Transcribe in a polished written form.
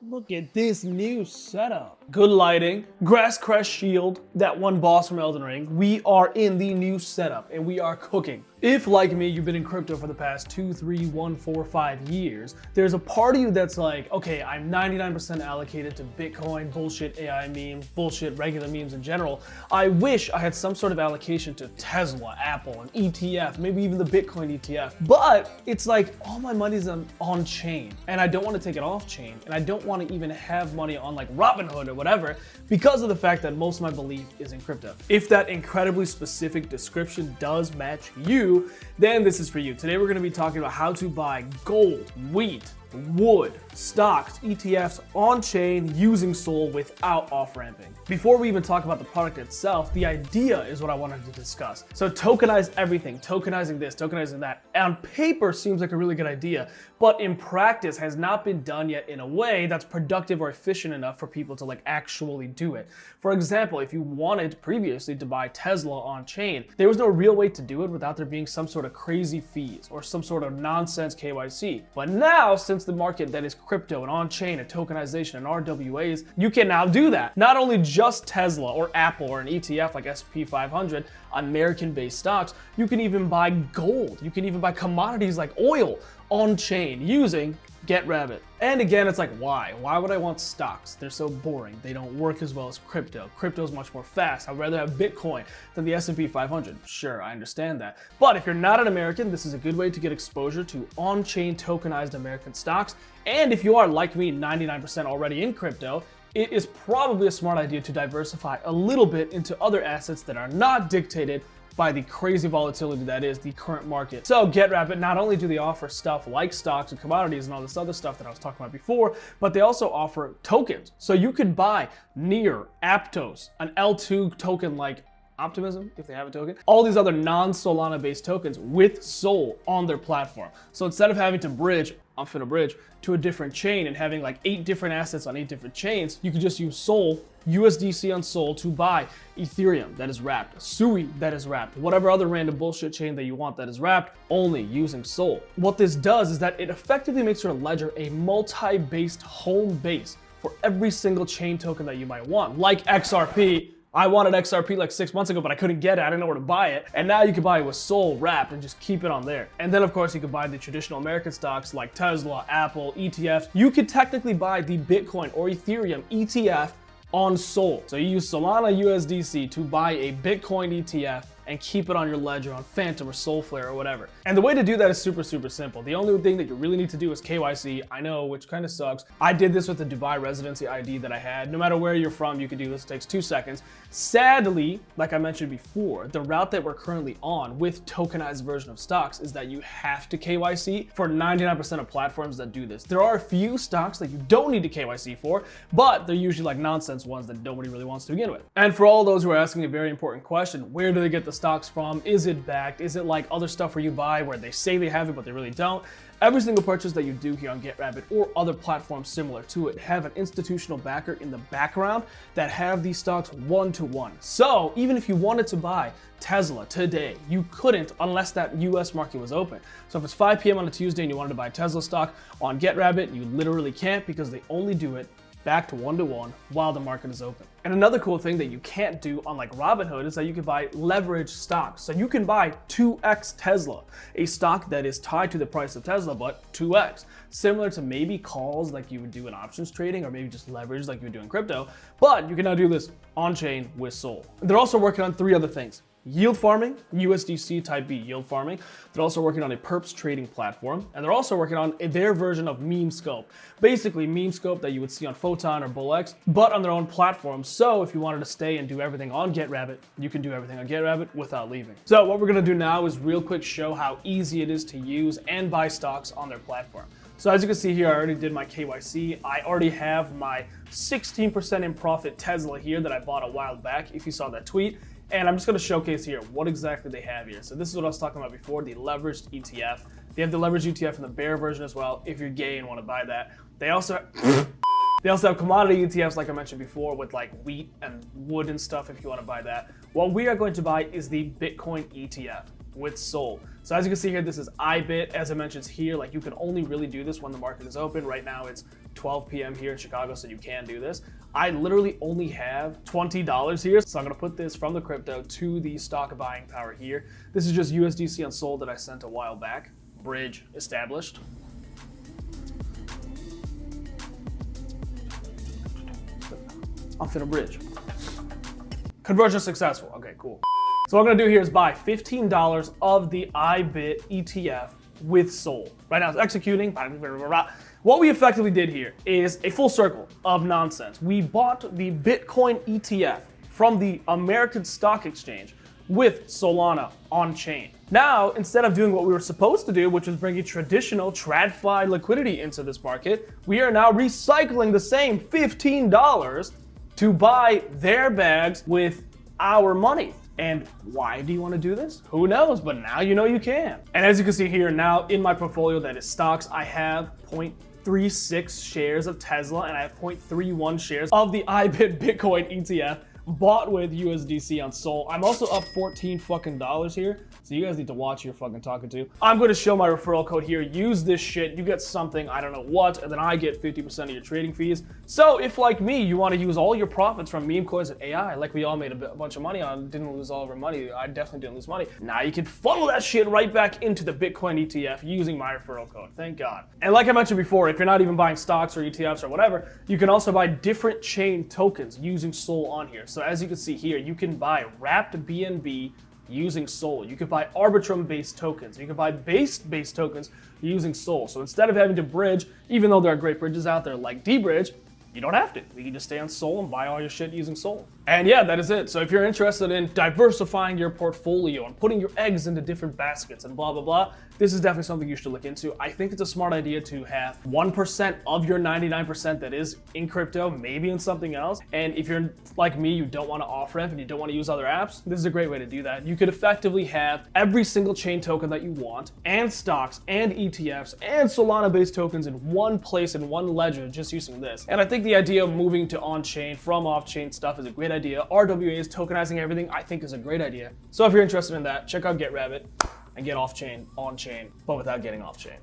Look at this new setup. Good lighting, grass crest shield, that one boss from Elden Ring. We are in the new setup and we are cooking. If, like me, you've been in crypto for the past 2, 3, 1, 4, 5 years, there's a part of you that's like, okay, I'm 99% allocated to Bitcoin, bullshit AI memes, bullshit regular memes in general. I wish I had some sort of allocation to Tesla, Apple, an ETF, maybe even the Bitcoin ETF. But it's like all my money's on chain and I don't want to take it off chain and I don't want to even have money on like Robinhood or whatever because of the fact that most of my belief is in crypto. If that incredibly specific description does match you, then this is for you. Today we're going to be talking about how to buy gold, wheat, wood, stocks, ETFs on chain using Sol without off-ramping. Before we even talk about the product itself, the idea is what I wanted to discuss. So tokenize everything, tokenizing this, tokenizing that. On paper seems like a really good idea, but in practice has not been done yet in a way that's productive or efficient enough for people to like actually do it. For example, if you wanted previously to buy Tesla on chain, there was no real way to do it without there being some sort of crazy fees or some sort of nonsense KYC. But now, since the market that is crypto and on-chain and tokenization and RWAs, you can now do that. Not only just Tesla or Apple or an ETF like S&P 500, American-based stocks, you can even buy gold. You can even buy commodities like oil on-chain using GetRabbit. And again, it's like, why? Why would I want stocks? They're so boring. They don't work as well as crypto. Crypto is much more fast. I'd rather have Bitcoin than the S&P 500. Sure, I understand that. But if you're not an American, this is a good way to get exposure to on-chain tokenized American stocks. And if you are, like me, 99% already in crypto, it is probably a smart idea to diversify a little bit into other assets that are not dictated by the crazy volatility that is the current market. So GetRabbit, not only do they offer stuff like stocks and commodities and all this other stuff that I was talking about before, but they also offer tokens. So you could buy Near, Aptos, an L2 token like Optimism, if they have a token, all these other non-Solana based tokens with Sol on their platform. So instead of having to bridge, I'm finna bridge, to a different chain and having like 8 different assets on 8 different chains, you could just use Sol, USDC on Sol to buy Ethereum that is wrapped, Sui that is wrapped, whatever other random bullshit chain that you want that is wrapped, only using Sol. What this does is that it effectively makes your ledger a multi-based home base for every single chain token that you might want, like XRP. I wanted XRP like 6 months ago, but I couldn't get it. I didn't know where to buy it. And now you can buy it with Sol wrapped and just keep it on there. And then of course you can buy the traditional American stocks like Tesla, Apple, ETFs. You could technically buy the Bitcoin or Ethereum ETF on Sol. So you use Solana USDC to buy a Bitcoin ETF and keep it on your ledger on Phantom or Solflare or whatever. And the way to do that is super, super simple. The only thing that you really need to do is KYC. I know, which kind of sucks. I did this with the Dubai residency ID that I had. No matter where you're from, you can do this. It takes 2 seconds. Sadly, like I mentioned before, the route that we're currently on with tokenized version of stocks is that you have to KYC for 99% of platforms that do this. There are a few stocks that you don't need to KYC for, but they're usually like nonsense ones that nobody really wants to begin with. And for all those who are asking a very important question, where do they get the stocks from? Is it backed? Is it like other stuff where you buy where they say they have it but they really don't? Every single purchase that you do here on GetRabbit or other platforms similar to it have an institutional backer in the background that have these stocks 1-to-1. So even if you wanted to buy Tesla today, you couldn't unless that US market was open. So if it's 5 p.m. on a Tuesday and you wanted to buy Tesla stock on GetRabbit, you literally can't because they only do it back to 1-to-1 while the market is open. And another cool thing that you can't do on like Robinhood is that you can buy leveraged stocks. So you can buy 2x Tesla, a stock that is tied to the price of Tesla, but 2x. Similar to maybe calls like you would do in options trading or maybe just leverage like you would do in crypto, but you can now do this on-chain with Sol. They're also working on 3 other things. Yield farming, USDC type B yield farming. They're also working on a perps trading platform, and they're also working on their version of Memescope. Basically Memescope that you would see on Photon or BullX, but on their own platform. So if you wanted to stay and do everything on GetRabbit, you can do everything on GetRabbit without leaving. So what we're gonna do now is real quick show how easy it is to use and buy stocks on their platform. So as you can see here, I already did my KYC. I already have my 16% in profit Tesla here that I bought a while back, if you saw that tweet. And I'm just gonna showcase here what exactly they have here. So this is what I was talking about before, the leveraged ETF. They have the leveraged ETF in the bear version as well, if you're gay and wanna buy that. They also have commodity ETFs like I mentioned before with like wheat and wood and stuff if you wanna buy that. What we are going to buy is the Bitcoin ETF with Sol. So as you can see here, this is IBIT. As I mentioned here, like you can only really do this when the market is open. Right now it's 12 p.m. here in Chicago, so you can do this. I literally only have $20 here, so I'm gonna put this from the crypto to the stock buying power here. This is just USDC on Sol that I sent a while back. Bridge established. I'm finna bridge. Conversion successful. Okay, cool. So what I'm gonna do here is buy $15 of the IBIT ETF with Sol. Right now it's executing. What we effectively did here is a full circle of nonsense. We bought the Bitcoin ETF from the American Stock Exchange with Solana on chain. Now, instead of doing what we were supposed to do, which was bringing traditional TradFi liquidity into this market, we are now recycling the same $15 to buy their bags with our money. And why do you want to do this? Who knows, but now you know you can. And as you can see here, now in my portfolio that is stocks, I have 0.36 shares of Tesla and I have 0.31 shares of the IBIT Bitcoin ETF bought with USDC on Sol. I'm also up $14 fucking here. So you guys need to watch who you're fucking talking to. I'm going to show my referral code here. Use this shit. You get something, I don't know what, and then I get 50% of your trading fees. So if, like me, you want to use all your profits from Memecoins and AI, like we all made a bunch of money on, didn't lose all of our money. I definitely didn't lose money. Now you can funnel that shit right back into the Bitcoin ETF using my referral code. Thank God. And like I mentioned before, if you're not even buying stocks or ETFs or whatever, you can also buy different chain tokens using Sol on here. So as you can see here, you can buy wrapped BNB using Sol. You could buy Arbitrum-based tokens. You could buy Base-based tokens using Sol. So instead of having to bridge, even though there are great bridges out there like dBridge, you don't have to. You can just stay on Sol and buy all your shit using Sol. And yeah, that is it. So if you're interested in diversifying your portfolio and putting your eggs into different baskets and blah, blah, blah, this is definitely something you should look into. I think it's a smart idea to have 1% of your 99% that is in crypto, maybe in something else. And if you're like me, you don't want to off-ramp and you don't want to use other apps, this is a great way to do that. You could effectively have every single chain token that you want, and stocks, and ETFs, and Solana-based tokens in one place, in one ledger, just using this. And I think the idea of moving to on-chain from off-chain stuff is a great idea. RWAs, tokenizing everything, I think is a great idea. So if you're interested in that, check out GetRabbit and get off-chain, on-chain, but without getting off-chain.